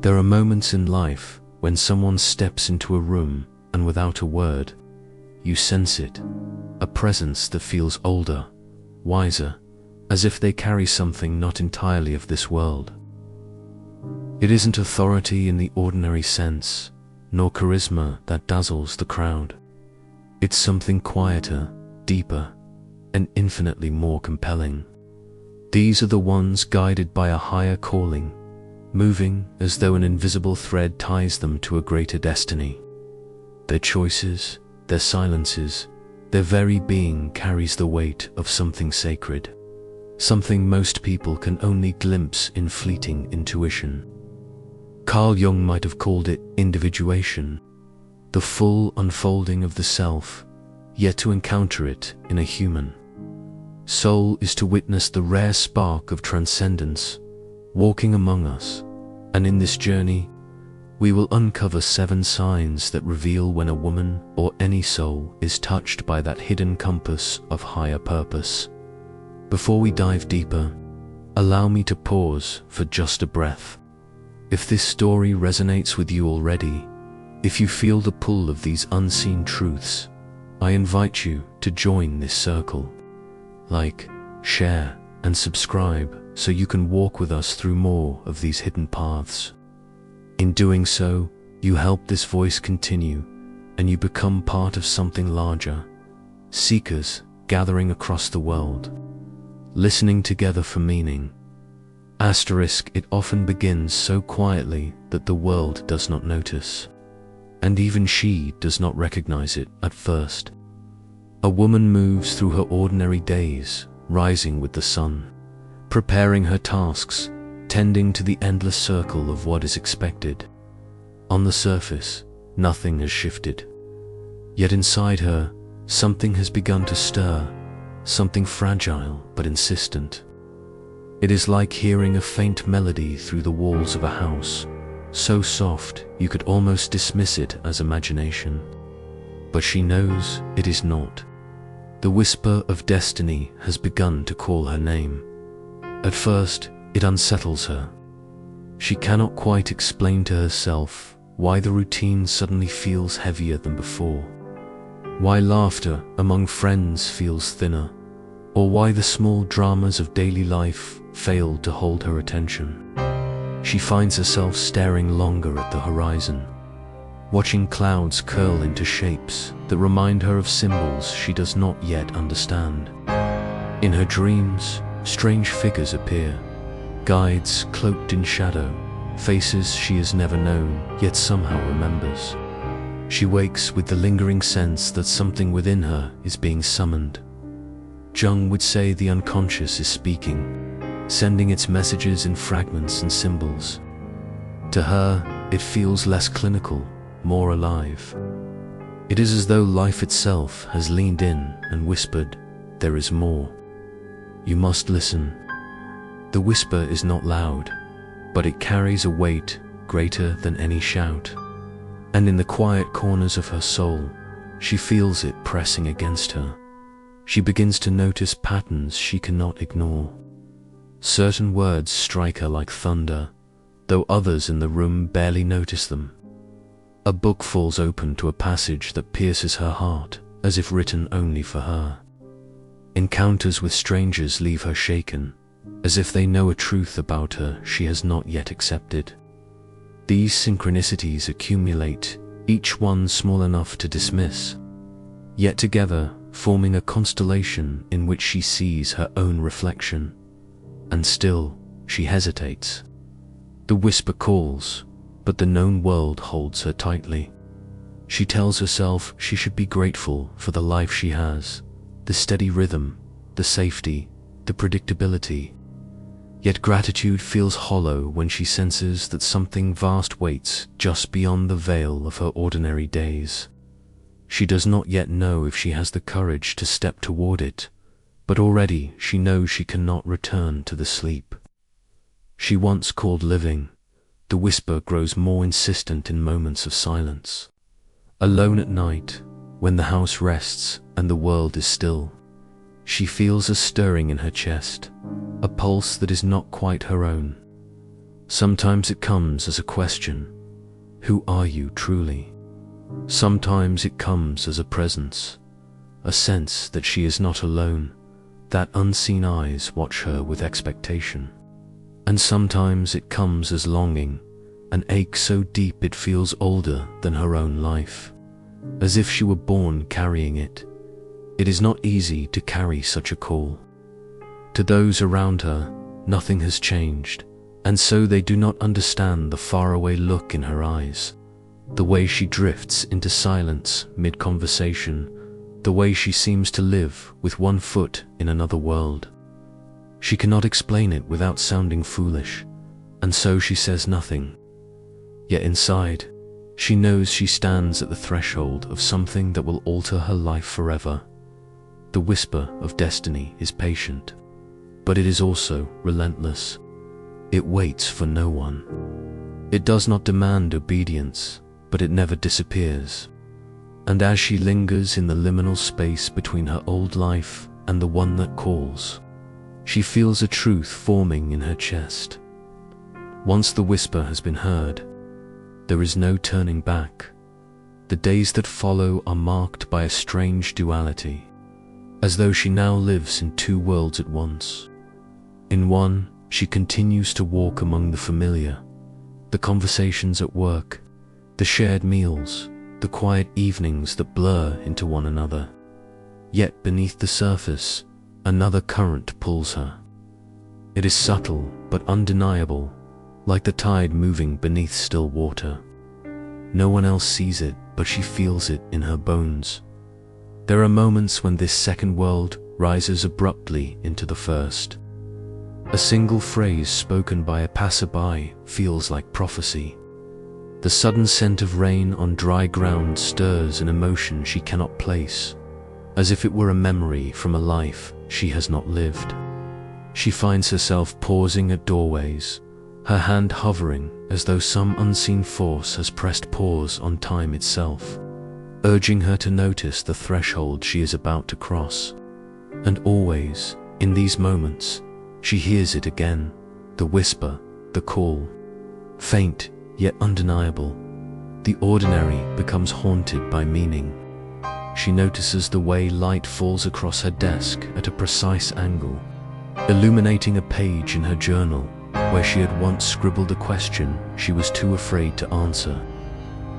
There are moments in life when someone steps into a room and without a word, you sense it, a presence that feels older, wiser, as if they carry something not entirely of this world. It isn't authority in the ordinary sense, nor charisma that dazzles the crowd. It's something quieter, deeper, and infinitely more compelling. These are the ones guided by a higher calling, moving as though an invisible thread ties them to a greater destiny. Their choices, their silences, their very being carries the weight of something sacred, something most people can only glimpse in fleeting intuition. Carl Jung might have called it individuation, the full unfolding of the self, yet to encounter it in a human soul is to witness the rare spark of transcendence walking among us, and in this journey, we will uncover 7 signs that reveal when a woman or any soul is touched by that hidden compass of higher purpose. Before we dive deeper, allow me to pause for just a breath. If this story resonates with you already, if you feel the pull of these unseen truths, I invite you to join this circle. Like, share, and subscribe so you can walk with us through more of these hidden paths. In doing so, you help this voice continue, and you become part of something larger, seekers gathering across the world, listening together for meaning. It often begins so quietly that the world does not notice, and even she does not recognize it at first. A woman moves through her ordinary days, rising with the sun, preparing her tasks, tending to the endless circle of what is expected. On the surface, nothing has shifted. Yet inside her, something has begun to stir, something fragile but insistent. It is like hearing a faint melody through the walls of a house, so soft you could almost dismiss it as imagination. But she knows it is not. The whisper of destiny has begun to call her name. At first, it unsettles her. She cannot quite explain to herself why the routine suddenly feels heavier than before, why laughter among friends feels thinner, or why the small dramas of daily life failed to hold her attention. She finds herself staring longer at the horizon, watching clouds curl into shapes that remind her of symbols she does not yet understand. In her dreams, strange figures appear, guides cloaked in shadow, faces she has never known yet somehow remembers. She wakes with the lingering sense that something within her is being summoned. Jung would say the unconscious is speaking, sending its messages in fragments and symbols. To her, it feels less clinical, more alive. It is as though life itself has leaned in and whispered, "There is more. You must listen." The whisper is not loud, but it carries a weight greater than any shout. And in the quiet corners of her soul, she feels it pressing against her. She begins to notice patterns she cannot ignore. Certain words strike her like thunder, though others in the room barely notice them. A book falls open to a passage that pierces her heart, as if written only for her. Encounters with strangers leave her shaken, as if they know a truth about her she has not yet accepted. These synchronicities accumulate, each one small enough to dismiss, yet together forming a constellation in which she sees her own reflection. And still, she hesitates. The whisper calls, but the known world holds her tightly. She tells herself she should be grateful for the life she has, the steady rhythm, the safety, the predictability. Yet gratitude feels hollow when she senses that something vast waits just beyond the veil of her ordinary days. She does not yet know if she has the courage to step toward it, but already she knows she cannot return to the sleep she once called living. The whisper grows more insistent in moments of silence. Alone at night, when the house rests and the world is still, she feels a stirring in her chest, a pulse that is not quite her own. Sometimes it comes as a question, who are you truly? Sometimes it comes as a presence, a sense that she is not alone, that unseen eyes watch her with expectation. And sometimes it comes as longing, an ache so deep it feels older than her own life, as if she were born carrying it. It is not easy to carry such a call. To those around her, nothing has changed, and so they do not understand the faraway look in her eyes, the way she drifts into silence mid-conversation, the way she seems to live with one foot in another world. She cannot explain it without sounding foolish, and so she says nothing. Yet inside, she knows she stands at the threshold of something that will alter her life forever. The whisper of destiny is patient, but it is also relentless. It waits for no one. It does not demand obedience, but it never disappears. And as she lingers in the liminal space between her old life and the one that calls, she feels a truth forming in her chest. Once the whisper has been heard, there is no turning back. The days that follow are marked by a strange duality, as though she now lives in two worlds at once. In one, she continues to walk among the familiar, the conversations at work, the shared meals, the quiet evenings that blur into one another. Yet beneath the surface, another current pulls her. It is subtle but undeniable, like the tide moving beneath still water. No one else sees it, but she feels it in her bones. There are moments when this second world rises abruptly into the first. A single phrase spoken by a passerby feels like prophecy. The sudden scent of rain on dry ground stirs an emotion she cannot place, as if it were a memory from a life she has not lived. She finds herself pausing at doorways, her hand hovering as though some unseen force has pressed pause on time itself, urging her to notice the threshold she is about to cross. And always, in these moments, she hears it again, the whisper, the call. Faint, yet undeniable, the ordinary becomes haunted by meaning. She notices the way light falls across her desk at a precise angle, illuminating a page in her journal where she had once scribbled a question she was too afraid to answer.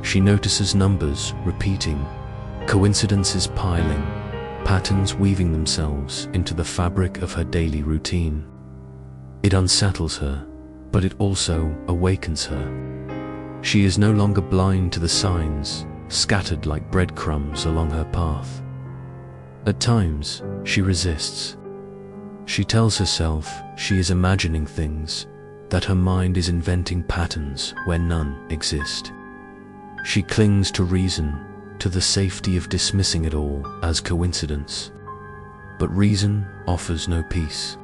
She notices numbers repeating, coincidences piling, patterns weaving themselves into the fabric of her daily routine. It unsettles her, but it also awakens her. She is no longer blind to the signs, scattered like breadcrumbs along her path. At times, she resists. She tells herself she is imagining things, that her mind is inventing patterns where none exist. She clings to reason, to the safety of dismissing it all as coincidence. But reason offers no peace.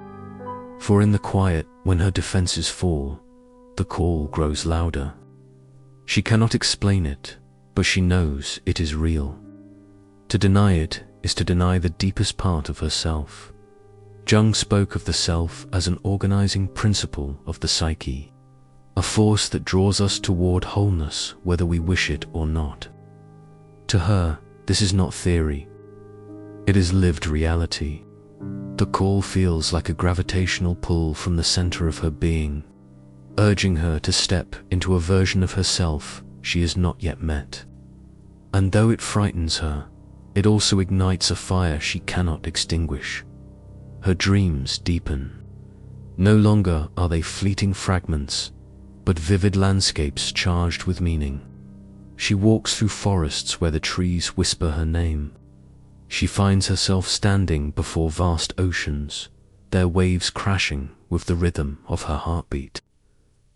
For in the quiet, when her defenses fall, the call grows louder. She cannot explain it, but she knows it is real. To deny it is to deny the deepest part of herself. Jung spoke of the self as an organizing principle of the psyche, a force that draws us toward wholeness whether we wish it or not. To her, this is not theory. It is lived reality. The call feels like a gravitational pull from the center of her being, urging her to step into a version of herself she has not yet met. And though it frightens her, it also ignites a fire she cannot extinguish. Her dreams deepen. No longer are they fleeting fragments, but vivid landscapes charged with meaning. She walks through forests where the trees whisper her name. She finds herself standing before vast oceans, their waves crashing with the rhythm of her heartbeat.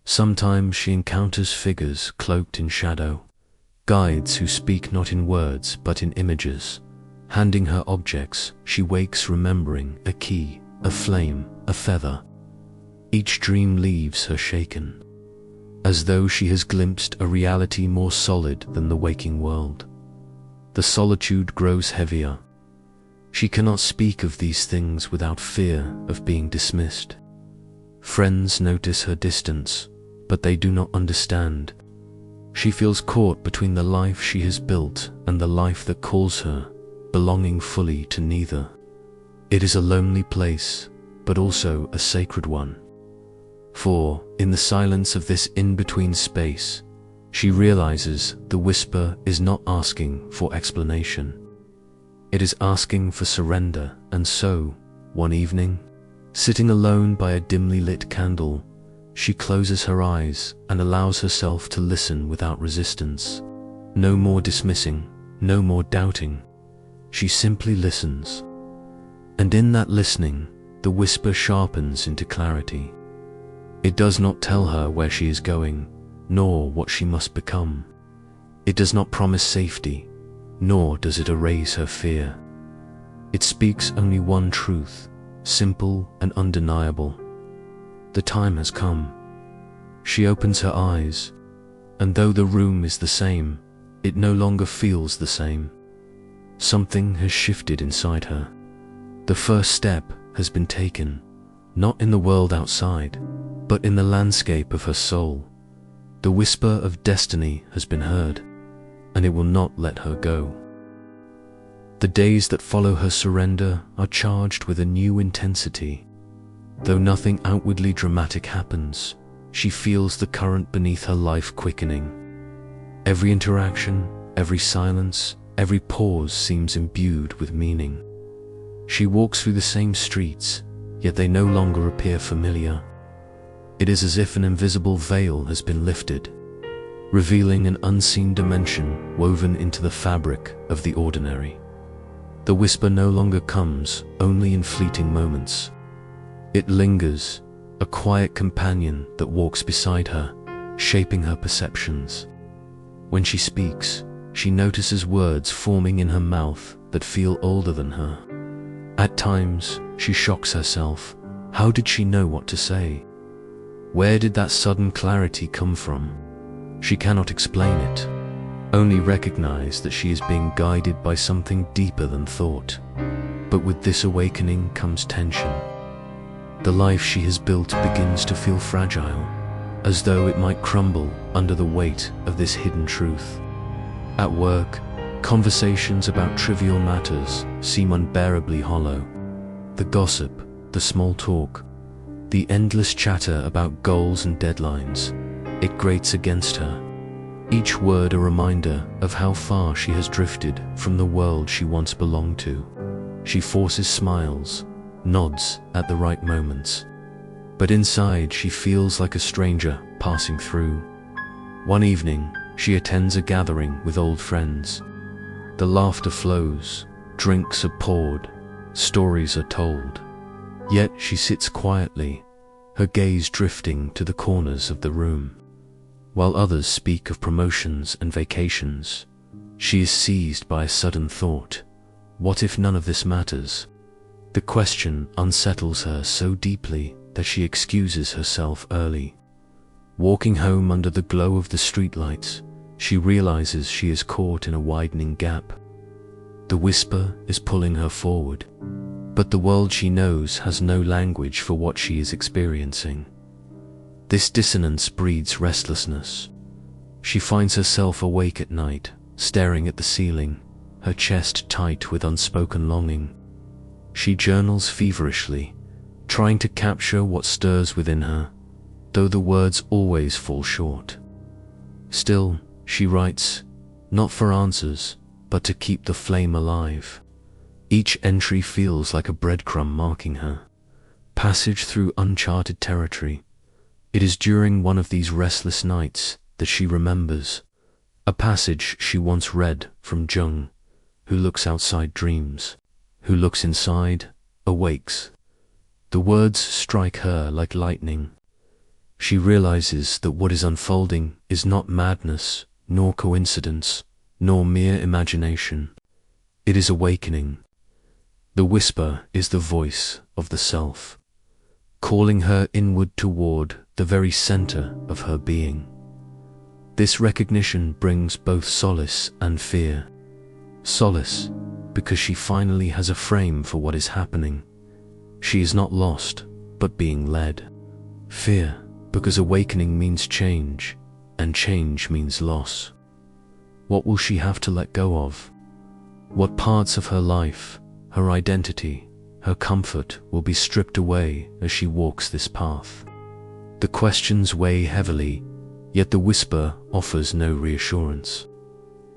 Sometimes she encounters figures cloaked in shadow, guides who speak not in words but in images. Handing her objects, she wakes remembering a key, a flame, a feather. Each dream leaves her shaken, as though she has glimpsed a reality more solid than the waking world. The solitude grows heavier. She cannot speak of these things without fear of being dismissed. Friends notice her distance, but they do not understand. She feels caught between the life she has built and the life that calls her, belonging fully to neither. It is a lonely place, but also a sacred one. For, in the silence of this in-between space, she realizes the whisper is not asking for explanation. It is asking for surrender, and so, one evening, sitting alone by a dimly lit candle, she closes her eyes and allows herself to listen without resistance. No more dismissing, no more doubting. She simply listens. And in that listening, the whisper sharpens into clarity. It does not tell her where she is going, nor what she must become. It does not promise safety, nor does it erase her fear. It speaks only one truth, simple and undeniable. The time has come. She opens her eyes, and though the room is the same, it no longer feels the same. Something has shifted inside her. The first step has been taken, not in the world outside, but in the landscape of her soul. The whisper of destiny has been heard, and it will not let her go. The days that follow her surrender are charged with a new intensity. Though nothing outwardly dramatic happens, she feels the current beneath her life quickening. Every interaction, every silence, every pause seems imbued with meaning. She walks through the same streets, yet they no longer appear familiar. It is as if an invisible veil has been lifted, revealing an unseen dimension woven into the fabric of the ordinary. The whisper no longer comes only in fleeting moments. It lingers, a quiet companion that walks beside her, shaping her perceptions. When she speaks, she notices words forming in her mouth that feel older than her. At times, she shocks herself. How did she know what to say? Where did that sudden clarity come from? She cannot explain it, only recognize that she is being guided by something deeper than thought. But with this awakening comes tension. The life she has built begins to feel fragile, as though it might crumble under the weight of this hidden truth. At work, conversations about trivial matters seem unbearably hollow. The gossip, the small talk, the endless chatter about goals and deadlines, it grates against her. Each word a reminder of how far she has drifted from the world she once belonged to. She forces smiles, nods at the right moments, but inside she feels like a stranger passing through. One evening, she attends a gathering with old friends. The laughter flows, drinks are poured, stories are told. Yet she sits quietly, her gaze drifting to the corners of the room. While others speak of promotions and vacations, she is seized by a sudden thought. What if none of this matters? The question unsettles her so deeply that she excuses herself early. Walking home under the glow of the streetlights, she realizes she is caught in a widening gap. The whisper is pulling her forward, but the world she knows has no language for what she is experiencing. This dissonance breeds restlessness. She finds herself awake at night, staring at the ceiling, her chest tight with unspoken longing. She journals feverishly, trying to capture what stirs within her, though the words always fall short. Still, she writes, not for answers, but to keep the flame alive. Each entry feels like a breadcrumb marking her passage through uncharted territory. It is during one of these restless nights that she remembers a passage she once read from Jung, who looks outside dreams, who looks inside, awakes. The words strike her like lightning. She realizes that what is unfolding is not madness, nor coincidence, nor mere imagination. It is awakening. The whisper is the voice of the self, calling her inward toward the very center of her being. This recognition brings both solace and fear. Solace, because she finally has a frame for what is happening. She is not lost, but being led. Fear, because awakening means change, and change means loss. What will she have to let go of? What parts of her life, her identity, her comfort will be stripped away as she walks this path? The questions weigh heavily, yet the whisper offers no reassurance.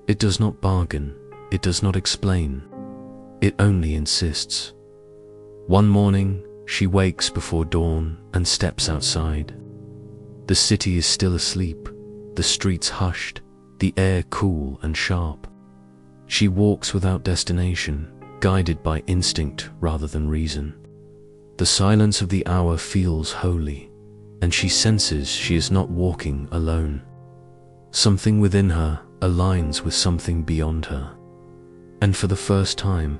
It does not bargain, it does not explain, it only insists. One morning, she wakes before dawn and steps outside. The city is still asleep, the streets hushed, the air cool and sharp. She walks without destination, guided by instinct rather than reason. The silence of the hour feels holy, and she senses she is not walking alone. Something within her aligns with something beyond her. And for the first time,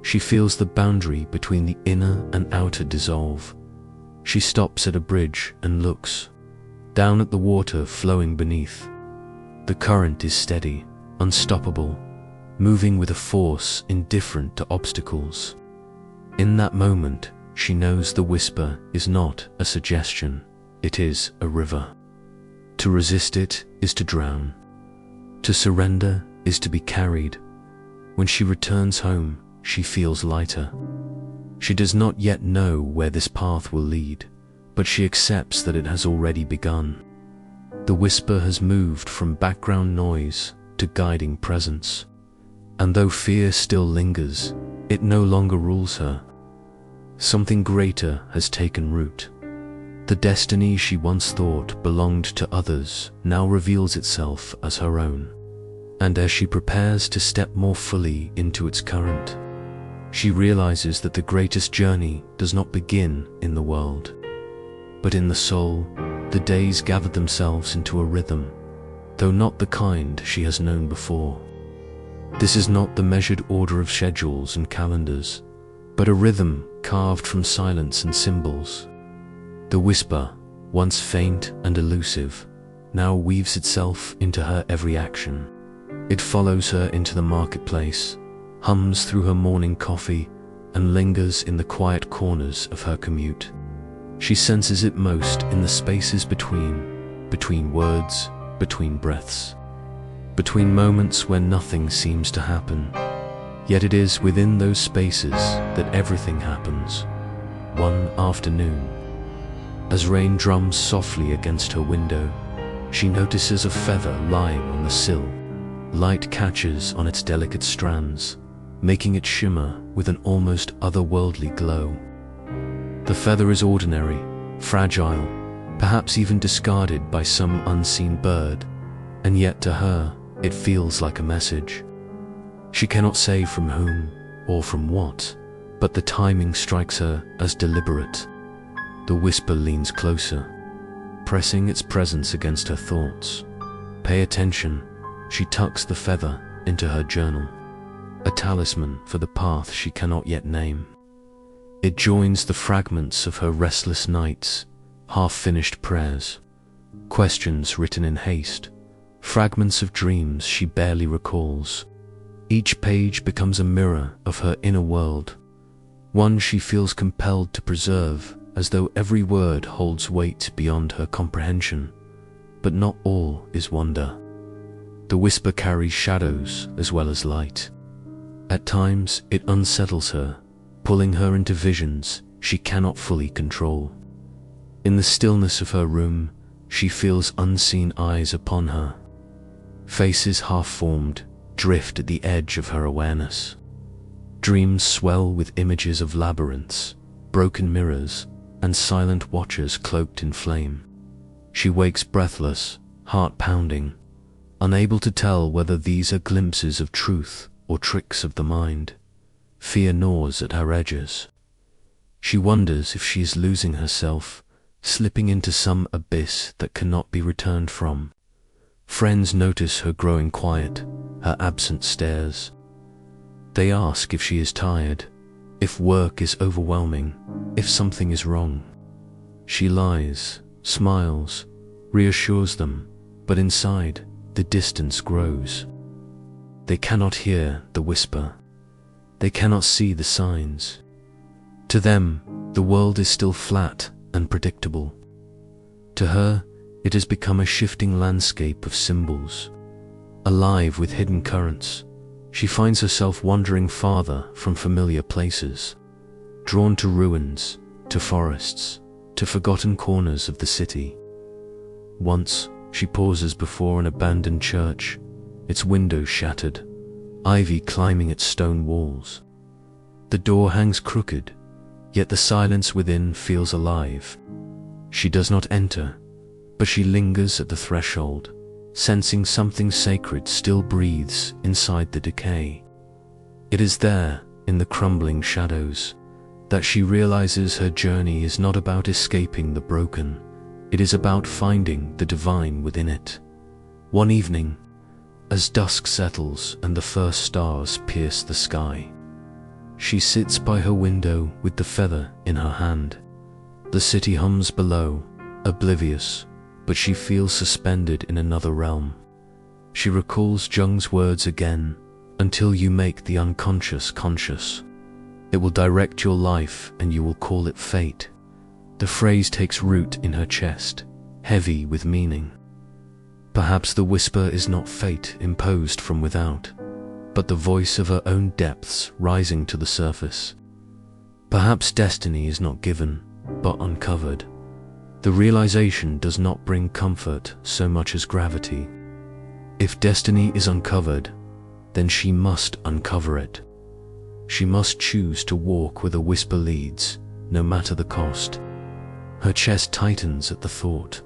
she feels the boundary between the inner and outer dissolve. She stops at a bridge and looks down at the water flowing beneath. The current is steady, unstoppable, moving with a force indifferent to obstacles. In that moment, she knows the whisper is not a suggestion, it is a river. To resist it is to drown. To surrender is to be carried. When she returns home, she feels lighter. She does not yet know where this path will lead, but she accepts that it has already begun. The whisper has moved from background noise to guiding presence. And though fear still lingers, it no longer rules her. Something greater has taken root. The destiny she once thought belonged to others now reveals itself as her own. And as she prepares to step more fully into its current, she realizes that the greatest journey does not begin in the world, but in the soul. The days gather themselves into a rhythm, though not the kind she has known before. This is not the measured order of schedules and calendars, but a rhythm carved from silence and symbols. The whisper, once faint and elusive, now weaves itself into her every action. It follows her into the marketplace, hums through her morning coffee, and lingers in the quiet corners of her commute. She senses it most in the spaces between words, between breaths, between moments where nothing seems to happen. Yet it is within those spaces that everything happens. One afternoon, as rain drums softly against her window, she notices a feather lying on the sill. Light catches on its delicate strands, making it shimmer with an almost otherworldly glow. The feather is ordinary, fragile, perhaps even discarded by some unseen bird, and yet to her, it feels like a message. She cannot say from whom or from what, but the timing strikes her as deliberate. The whisper leans closer, pressing its presence against her thoughts. Pay attention. She tucks the feather into her journal, a talisman for the path she cannot yet name. It joins the fragments of her restless nights, half-finished prayers, questions written in haste, fragments of dreams she barely recalls. Each page becomes a mirror of her inner world, one she feels compelled to preserve, as though every word holds weight beyond her comprehension. But not all is wonder. The whisper carries shadows as well as light. At times, it unsettles her, pulling her into visions she cannot fully control. In the stillness of her room, she feels unseen eyes upon her. Faces half-formed drift at the edge of her awareness. Dreams swell with images of labyrinths, broken mirrors, and silent watchers cloaked in flame. She wakes breathless, heart pounding, unable to tell whether these are glimpses of truth or tricks of the mind. Fear gnaws at her edges. She wonders if she is losing herself, slipping into some abyss that cannot be returned from. Friends notice her growing quiet, her absent stares. They ask if she is tired, if work is overwhelming, if something is wrong. She lies, smiles, reassures them, but inside, the distance grows. They cannot hear the whisper. They cannot see the signs. To them, the world is still flat and predictable. To her, it has become a shifting landscape of symbols. Alive with hidden currents, she finds herself wandering farther from familiar places, drawn to ruins, to forests, to forgotten corners of the city. Once, she pauses before an abandoned church, its windows shattered, ivy climbing its stone walls. The door hangs crooked, yet the silence within feels alive. She does not enter, but she lingers at the threshold, sensing something sacred still breathes inside the decay. It is there, in the crumbling shadows, that she realizes her journey is not about escaping the broken, it is about finding the divine within it. One evening, as dusk settles and the first stars pierce the sky, she sits by her window with the feather in her hand. The city hums below, oblivious, but she feels suspended in another realm. She recalls Jung's words again, until you make the unconscious conscious. It will direct your life and you will call it fate. The phrase takes root in her chest, heavy with meaning. Perhaps the whisper is not fate imposed from without, but the voice of her own depths rising to the surface. Perhaps destiny is not given, but uncovered. The realization does not bring comfort so much as gravity. If destiny is uncovered, then she must uncover it. She must choose to walk where the whisper leads, no matter the cost. Her chest tightens at the thought.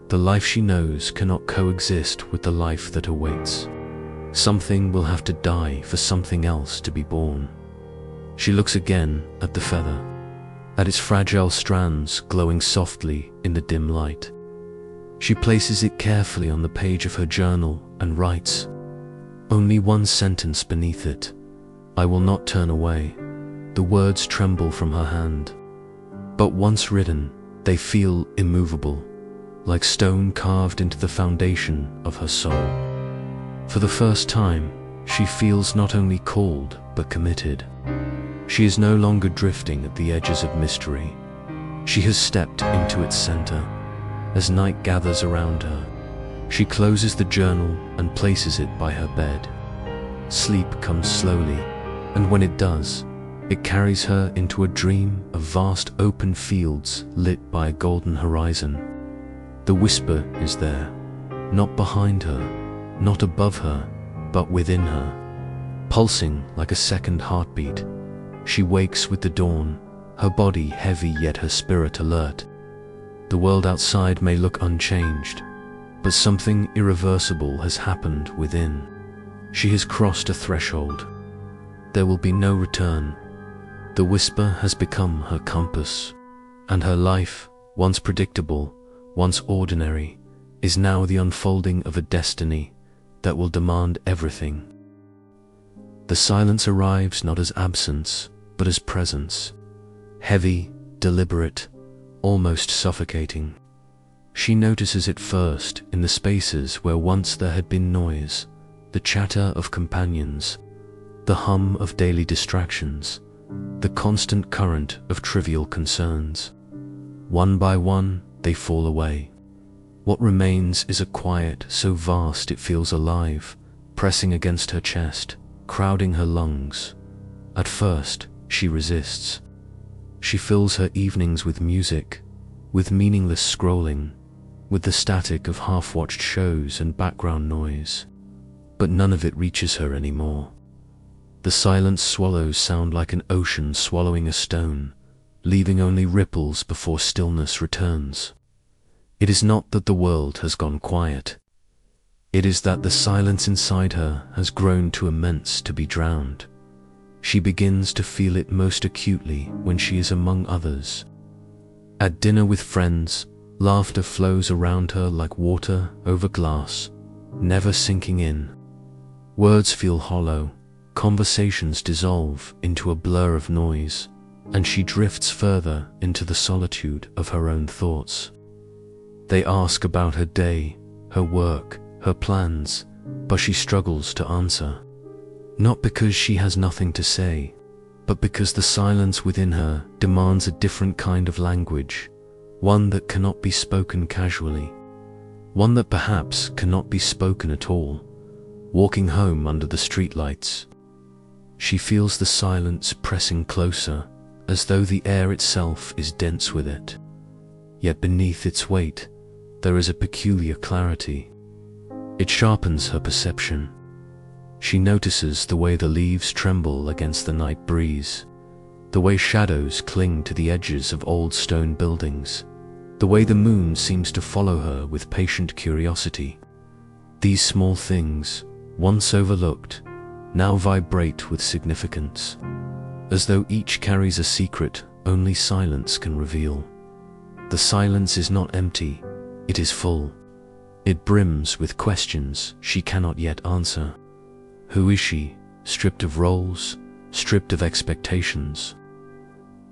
The life she knows cannot coexist with the life that awaits. Something will have to die for something else to be born. She looks again at the feather, at its fragile strands glowing softly in the dim light. She places it carefully on the page of her journal and writes, only one sentence beneath it, I will not turn away. The words tremble from her hand, but once written, they feel immovable, like stone carved into the foundation of her soul. For the first time, she feels not only called, but committed. She is no longer drifting at the edges of mystery. She has stepped into its center. As night gathers around her, she closes the journal and places it by her bed. Sleep comes slowly, and when it does, it carries her into a dream of vast open fields lit by a golden horizon. The whisper is there, not behind her, not above her, but within her, pulsing like a second heartbeat. She wakes with the dawn, her body heavy yet her spirit alert. The world outside may look unchanged, but something irreversible has happened within. She has crossed a threshold. There will be no return. The whisper has become her compass, and her life, once predictable, once ordinary, is now the unfolding of a destiny that will demand everything. The silence arrives not as absence, but as presence, heavy, deliberate, almost suffocating. She notices it first in the spaces where once there had been noise, the chatter of companions, the hum of daily distractions, the constant current of trivial concerns. One by one, they fall away. What remains is a quiet so vast it feels alive, pressing against her chest, crowding her lungs. At first, she resists. She fills her evenings with music, with meaningless scrolling, with the static of half-watched shows and background noise. But none of it reaches her anymore. The silent swallows sound like an ocean swallowing a stone, leaving only ripples before stillness returns. It is not that the world has gone quiet. It is that the silence inside her has grown too immense to be drowned. She begins to feel it most acutely when she is among others. At dinner with friends, laughter flows around her like water over glass, never sinking in. Words feel hollow, conversations dissolve into a blur of noise, and she drifts further into the solitude of her own thoughts. They ask about her day, her work, her plans, but she struggles to answer. Not because she has nothing to say, but because the silence within her demands a different kind of language, one that cannot be spoken casually, one that perhaps cannot be spoken at all. Walking home under the streetlights, she feels the silence pressing closer, as though the air itself is dense with it. Yet beneath its weight, there is a peculiar clarity. It sharpens her perception. She notices the way the leaves tremble against the night breeze, the way shadows cling to the edges of old stone buildings, the way the moon seems to follow her with patient curiosity. These small things, once overlooked, now vibrate with significance, as though each carries a secret only silence can reveal. The silence is not empty, it is full. It brims with questions she cannot yet answer. Who is she, stripped of roles, stripped of expectations?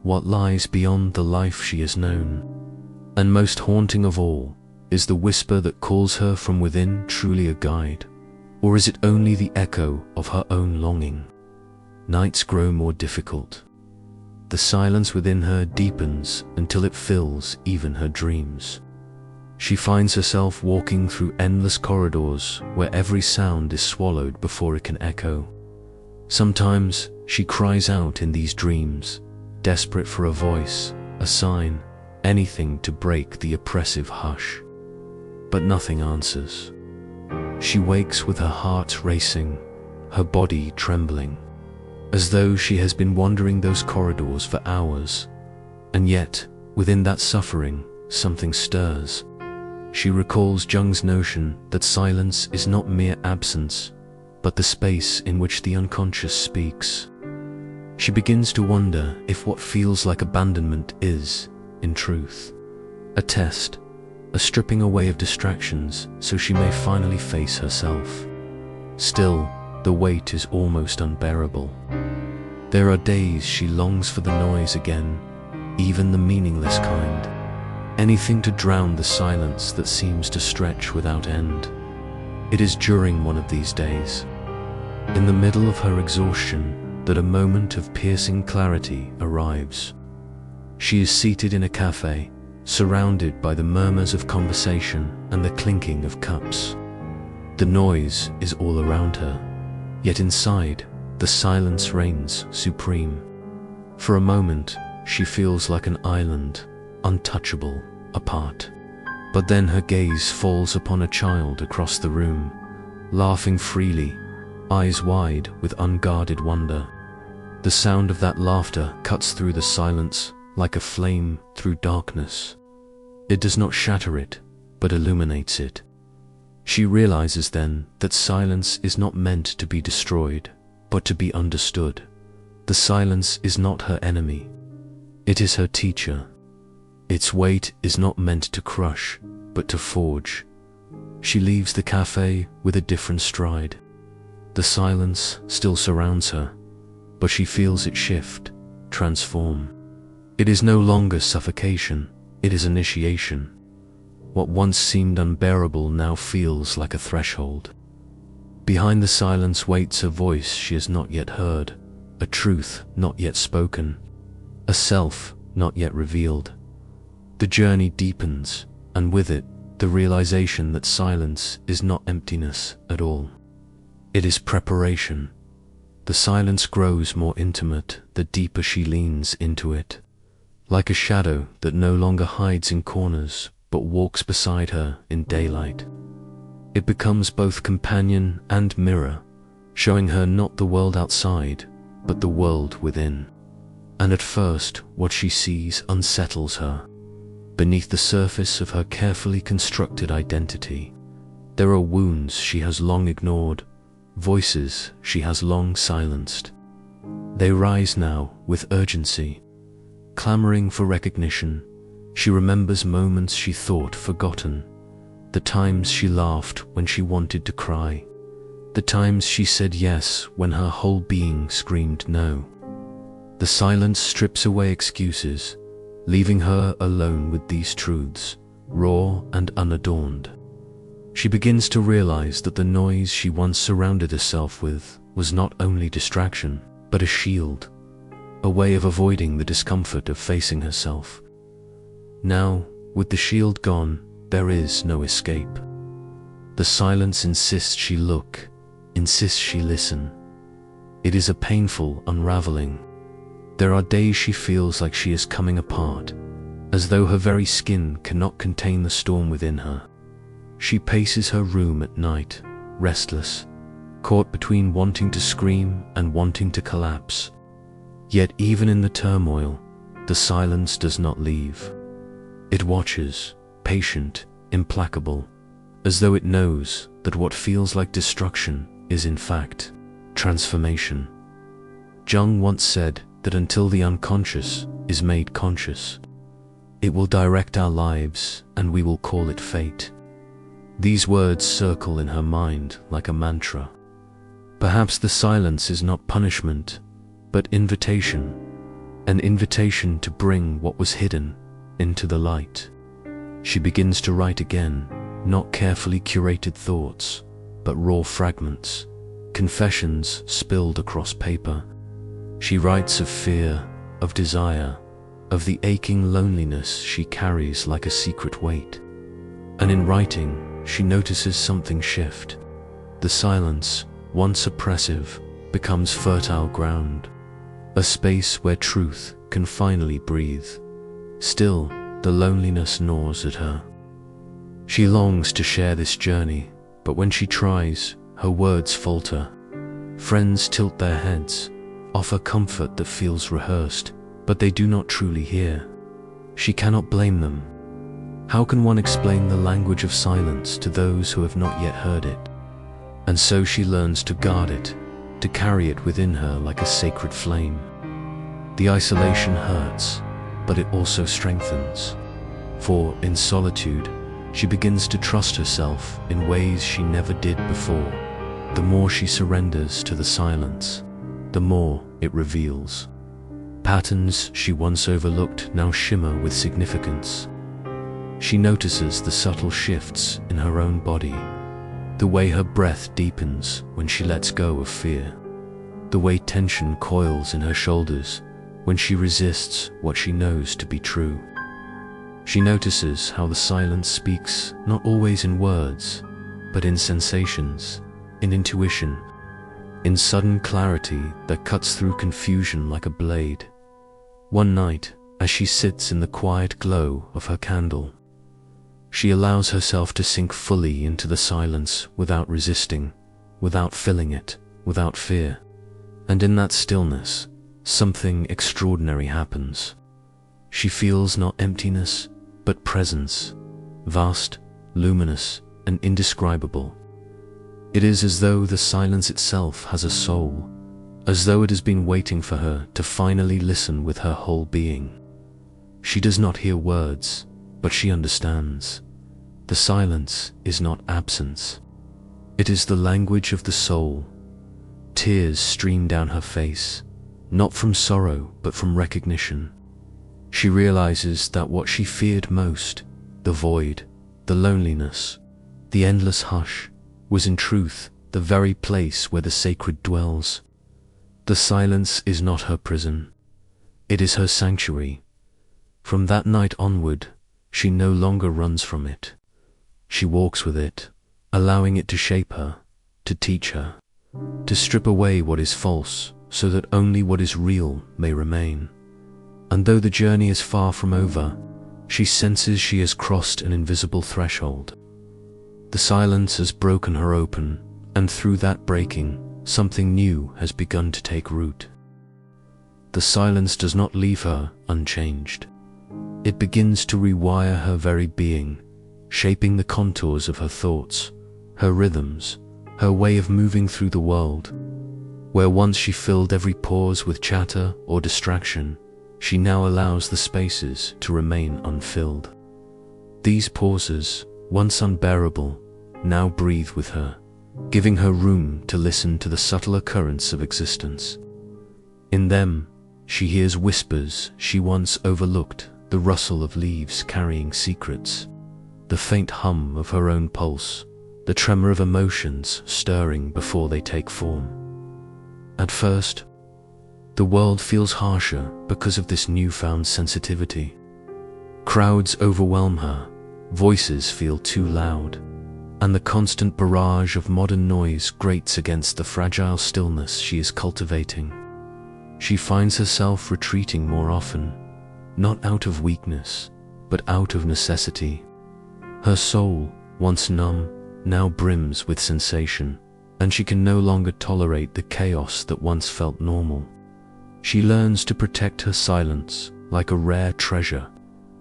What lies beyond the life she has known? And most haunting of all, is the whisper that calls her from within truly a guide? Or is it only the echo of her own longing? Nights grow more difficult. The silence within her deepens until it fills even her dreams. She finds herself walking through endless corridors where every sound is swallowed before it can echo. Sometimes she cries out in these dreams, desperate for a voice, a sign, anything to break the oppressive hush. But nothing answers. She wakes with her heart racing, her body trembling, as though she has been wandering those corridors for hours. And yet, within that suffering, something stirs. She recalls Jung's notion that silence is not mere absence, but the space in which the unconscious speaks. She begins to wonder if what feels like abandonment is, in truth, a test, a stripping away of distractions so she may finally face herself. Still, the weight is almost unbearable. There are days she longs for the noise again, even the meaningless kind. Anything to drown the silence that seems to stretch without end. It is during one of these days, in the middle of her exhaustion, that a moment of piercing clarity arrives. She is seated in a cafe, surrounded by the murmurs of conversation and the clinking of cups. The noise is all around her, yet inside, the silence reigns supreme. For a moment, she feels like an island, untouchable, apart. But then her gaze falls upon a child across the room, laughing freely, eyes wide with unguarded wonder. The sound of that laughter cuts through the silence like a flame through darkness. It does not shatter it, but illuminates it. She realizes then that silence is not meant to be destroyed, but to be understood. The silence is not her enemy. It is her teacher. Its weight is not meant to crush, but to forge. She leaves the cafe with a different stride. The silence still surrounds her, but she feels it shift, transform. It is no longer suffocation, it is initiation. What once seemed unbearable now feels like a threshold. Behind the silence waits a voice she has not yet heard, a truth not yet spoken, a self not yet revealed. The journey deepens, and with it, the realization that silence is not emptiness at all. It is preparation. The silence grows more intimate the deeper she leans into it, like a shadow that no longer hides in corners but walks beside her in daylight. It becomes both companion and mirror, showing her not the world outside, but the world within. And at first, what she sees unsettles her. Beneath the surface of her carefully constructed identity, there are wounds she has long ignored, voices she has long silenced. They rise now with urgency, clamoring for recognition. She remembers moments she thought forgotten, the times she laughed when she wanted to cry, the times she said yes when her whole being screamed no. The silence strips away excuses, leaving her alone with these truths, raw and unadorned. She begins to realize that the noise she once surrounded herself with was not only distraction, but a shield, a way of avoiding the discomfort of facing herself. Now, With the shield gone, there is no escape. The silence insists she look, insists she listen. It is a painful unraveling. There are days she feels like she is coming apart, as though her very skin cannot contain the storm within her. She paces her room at night, restless, caught between wanting to scream and wanting to collapse. Yet even in the turmoil, the silence does not leave. It watches, patient, implacable, as though it knows that what feels like destruction is in fact transformation. Jung once said that until the unconscious is made conscious, it will direct our lives and we will call it fate. These words circle in her mind like a mantra. Perhaps the silence is not punishment, but invitation, an invitation to bring what was hidden into the light. She begins to write again, not carefully curated thoughts, but raw fragments, confessions spilled across paper. She writes of fear, of desire, of the aching loneliness she carries like a secret weight. And in writing, she notices something shift. The silence, once oppressive, becomes fertile ground, a space where truth can finally breathe. Still, the loneliness gnaws at her. She longs to share this journey, but when she tries, her words falter. Friends tilt their heads, offer comfort that feels rehearsed, but they do not truly hear. She cannot blame them. How can one explain the language of silence to those who have not yet heard it? And so she learns to guard it, to carry it within her like a sacred flame. The isolation hurts, but it also strengthens. For in solitude, she begins to trust herself in ways she never did before. The more she surrenders to the silence, the more it reveals. Patterns she once overlooked now shimmer with significance. She notices the subtle shifts in her own body, the way her breath deepens when she lets go of fear, the way tension coils in her shoulders when she resists what she knows to be true. She notices how the silence speaks not always in words, but in sensations, in intuition, in sudden clarity that cuts through confusion like a blade. One night, as she sits in the quiet glow of her candle, she allows herself to sink fully into the silence without resisting, without filling it, without fear. And in that stillness, something extraordinary happens. She feels not emptiness, but presence, vast, luminous, and indescribable. It is as though the silence itself has a soul, as though it has been waiting for her to finally listen with her whole being. She does not hear words, but she understands. The silence is not absence. It is the language of the soul. Tears stream down her face, not from sorrow, but from recognition. She realizes that what she feared most, the void, the loneliness, the endless hush, was in truth the very place where the sacred dwells. The silence is not her prison. It is her sanctuary. From that night onward, she no longer runs from it. She walks with it, allowing it to shape her, to teach her, to strip away what is false so that only what is real may remain. And though the journey is far from over, she senses she has crossed an invisible threshold. The silence has broken her open, and through that breaking, something new has begun to take root. The silence does not leave her unchanged. It begins to rewire her very being, shaping the contours of her thoughts, her rhythms, her way of moving through the world. Where once she filled every pause with chatter or distraction, she now allows the spaces to remain unfilled. These pauses, once unbearable, now breathe with her, giving her room to listen to the subtler currents of existence. In them, she hears whispers she once overlooked, the rustle of leaves carrying secrets, the faint hum of her own pulse, the tremor of emotions stirring before they take form. At first, the world feels harsher because of this newfound sensitivity. Crowds overwhelm her, voices feel too loud, and the constant barrage of modern noise grates against the fragile stillness she is cultivating. She finds herself retreating more often, not out of weakness, but out of necessity. Her soul, once numb, now brims with sensation, and she can no longer tolerate the chaos that once felt normal. She learns to protect her silence like a rare treasure,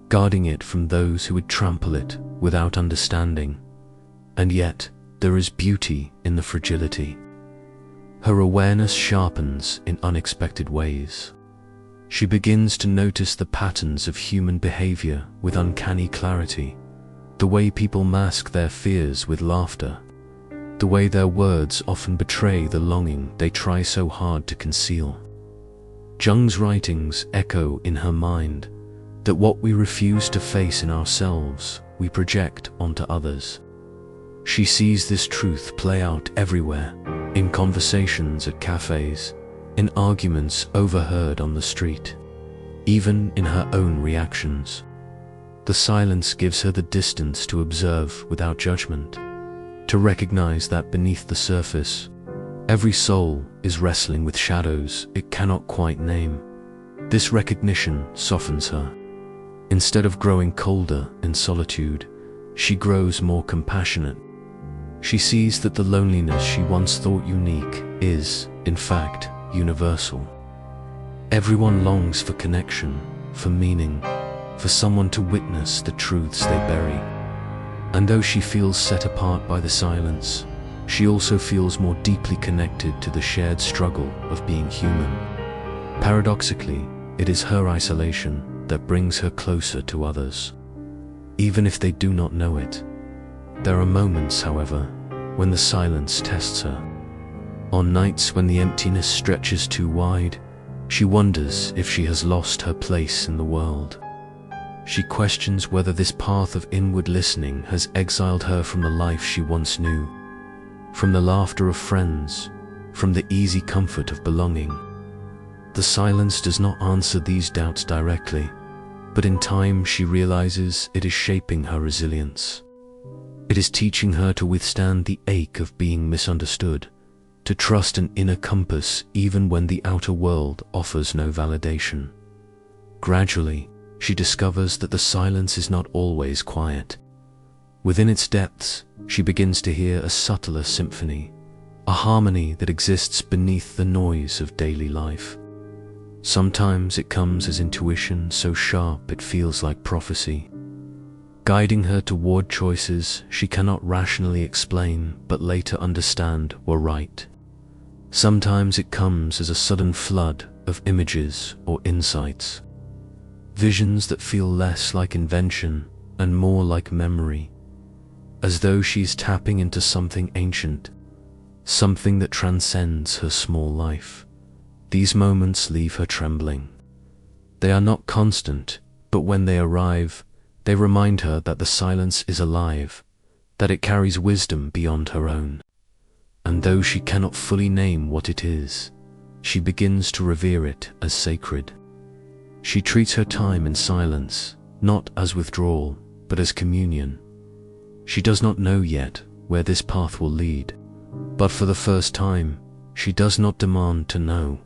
guarding it from those who would trample it without understanding. And yet, there is beauty in the fragility. Her awareness sharpens in unexpected ways. She begins to notice the patterns of human behavior with uncanny clarity, the way people mask their fears with laughter, the way their words often betray the longing they try so hard to conceal. Jung's writings echo in her mind that what we refuse to face in ourselves, we project onto others. She sees this truth play out everywhere, in conversations at cafes, in arguments overheard on the street, even in her own reactions. The silence gives her the distance to observe without judgment, to recognize that beneath the surface, every soul is wrestling with shadows it cannot quite name. This recognition softens her. Instead of growing colder in solitude, she grows more compassionate. She sees that the loneliness she once thought unique is, in fact, universal. Everyone longs for connection, for meaning, for someone to witness the truths they bury. And though she feels set apart by the silence, she also feels more deeply connected to the shared struggle of being human. Paradoxically, it is her isolation that brings her closer to others, even if they do not know it. There are moments, however, when the silence tests her. On nights when the emptiness stretches too wide, she wonders if she has lost her place in the world. She questions whether this path of inward listening has exiled her from the life she once knew, from the laughter of friends, from the easy comfort of belonging. The silence does not answer these doubts directly, but in time she realizes it is shaping her resilience. It is teaching her to withstand the ache of being misunderstood, to trust an inner compass even when the outer world offers no validation. Gradually, she discovers that the silence is not always quiet. Within its depths, she begins to hear a subtler symphony, a harmony that exists beneath the noise of daily life. Sometimes it comes as intuition so sharp it feels like prophecy, guiding her toward choices she cannot rationally explain but later understand were right. Sometimes it comes as a sudden flood of images or insights, visions that feel less like invention and more like memory, as though she's tapping into something ancient, something that transcends her small life. These moments leave her trembling. They are not constant, but when they arrive, they remind her that the silence is alive, that it carries wisdom beyond her own. And though she cannot fully name what it is, she begins to revere it as sacred. She treats her time in silence, not as withdrawal, but as communion. She does not know yet where this path will lead, but for the first time, she does not demand to know.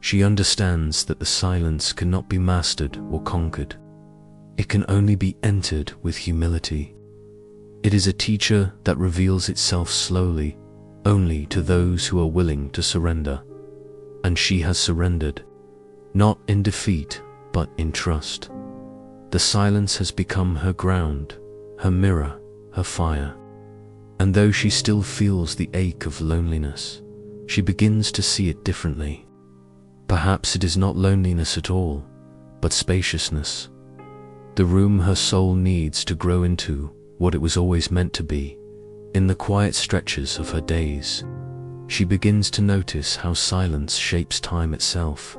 She understands that the silence cannot be mastered or conquered. It can only be entered with humility. It is a teacher that reveals itself slowly, only to those who are willing to surrender. And she has surrendered, not in defeat, but in trust. The silence has become her ground, her mirror, her fire. And though she still feels the ache of loneliness, she begins to see it differently. Perhaps it is not loneliness at all, but spaciousness. The room her soul needs to grow into what it was always meant to be. In the quiet stretches of her days, she begins to notice how silence shapes time itself.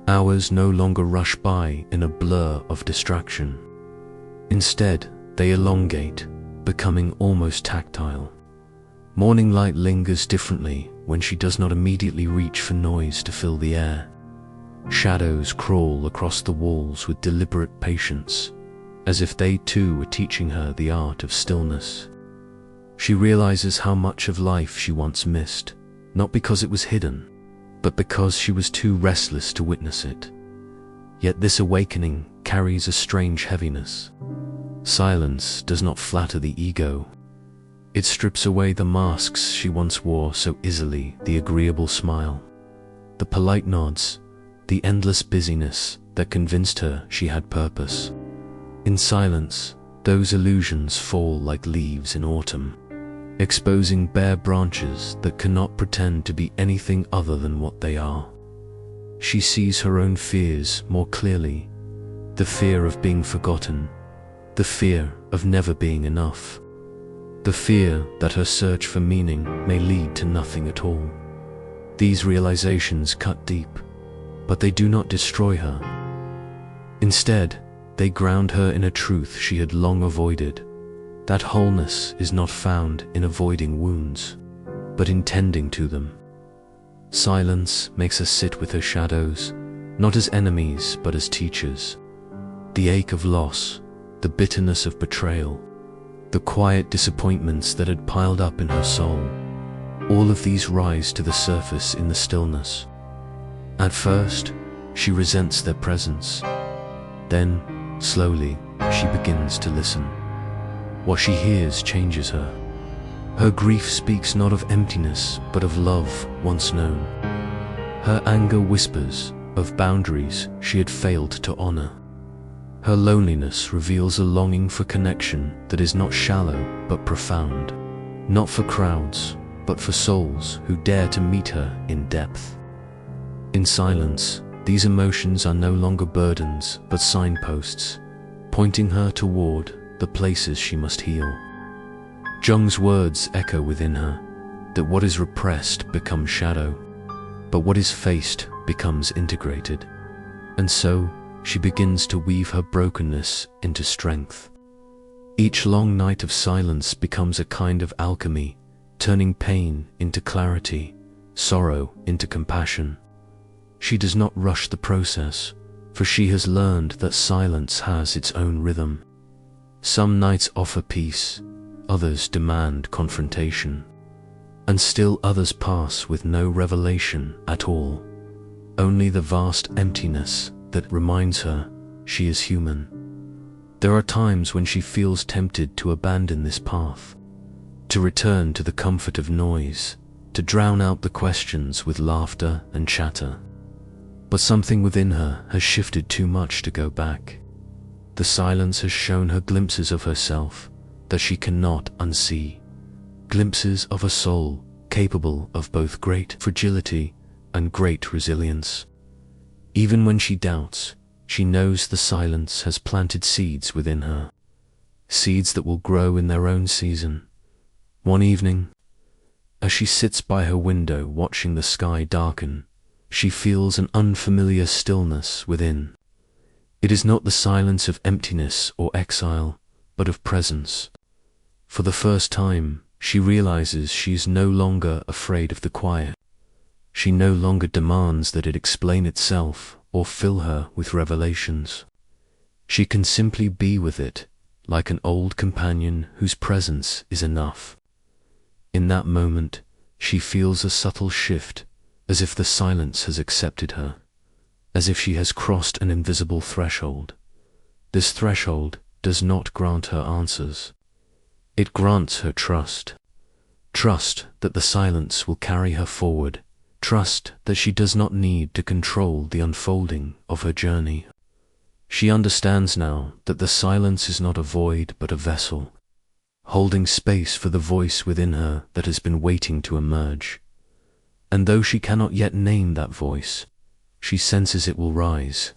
Hours no longer rush by in a blur of distraction. Instead, they elongate, becoming almost tactile. Morning light lingers differently when she does not immediately reach for noise to fill the air. Shadows crawl across the walls with deliberate patience, as if they too were teaching her the art of stillness. She realizes how much of life she once missed, not because it was hidden, but because she was too restless to witness it. Yet this awakening carries a strange heaviness. Silence does not flatter the ego. It strips away the masks she once wore so easily, the agreeable smile, the polite nods, the endless busyness that convinced her she had purpose. In silence, those illusions fall like leaves in autumn, exposing bare branches that cannot pretend to be anything other than what they are. She sees her own fears more clearly, the fear of being forgotten, the fear of never being enough, the fear that her search for meaning may lead to nothing at all. These realizations cut deep, but they do not destroy her. Instead, they ground her in a truth she had long avoided, that wholeness is not found in avoiding wounds, but in tending to them. Silence makes her sit with her shadows, not as enemies but as teachers. The ache of loss, the bitterness of betrayal, the quiet disappointments that had piled up in her soul, all of these rise to the surface in the stillness. At first, she resents their presence. Then, slowly, she begins to listen. What she hears changes her. Her grief speaks not of emptiness, but of love once known. Her anger whispers of boundaries she had failed to honor. Her loneliness reveals a longing for connection that is not shallow but profound, not for crowds, but for souls who dare to meet her in depth. In silence, these emotions are no longer burdens but signposts, pointing her toward the places she must heal. Jung's words echo within her, that what is repressed becomes shadow, but what is faced becomes integrated. And so, she begins to weave her brokenness into strength. Each long night of silence becomes a kind of alchemy, turning pain into clarity, sorrow into compassion. She does not rush the process, for she has learned that silence has its own rhythm. Some nights offer peace, others demand confrontation, and still others pass with no revelation at all, only the vast emptiness that reminds her she is human. There are times when she feels tempted to abandon this path, to return to the comfort of noise, to drown out the questions with laughter and chatter. But something within her has shifted too much to go back. The silence has shown her glimpses of herself that she cannot unsee, glimpses of a soul capable of both great fragility and great resilience. Even when she doubts, she knows the silence has planted seeds within her, seeds that will grow in their own season. One evening, as she sits by her window watching the sky darken, she feels an unfamiliar stillness within. It is not the silence of emptiness or exile, but of presence. For the first time, she realizes she is no longer afraid of the quiet. She no longer demands that it explain itself or fill her with revelations. She can simply be with it, like an old companion whose presence is enough. In that moment, she feels a subtle shift, as if the silence has accepted her, as if she has crossed an invisible threshold. This threshold does not grant her answers. It grants her trust. Trust that the silence will carry her forward. Trust that she does not need to control the unfolding of her journey. She understands now that the silence is not a void but a vessel, holding space for the voice within her that has been waiting to emerge. And though she cannot yet name that voice, she senses it will rise.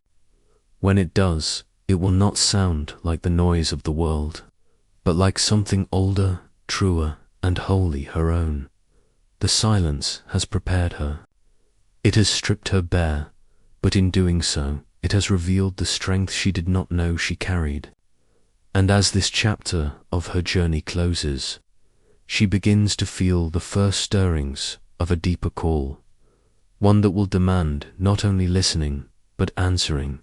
When it does, it will not sound like the noise of the world, but like something older, truer, and wholly her own. The silence has prepared her. It has stripped her bare, but in doing so, it has revealed the strength she did not know she carried. And as this chapter of her journey closes, she begins to feel the first stirrings of a deeper call, one that will demand not only listening, but answering.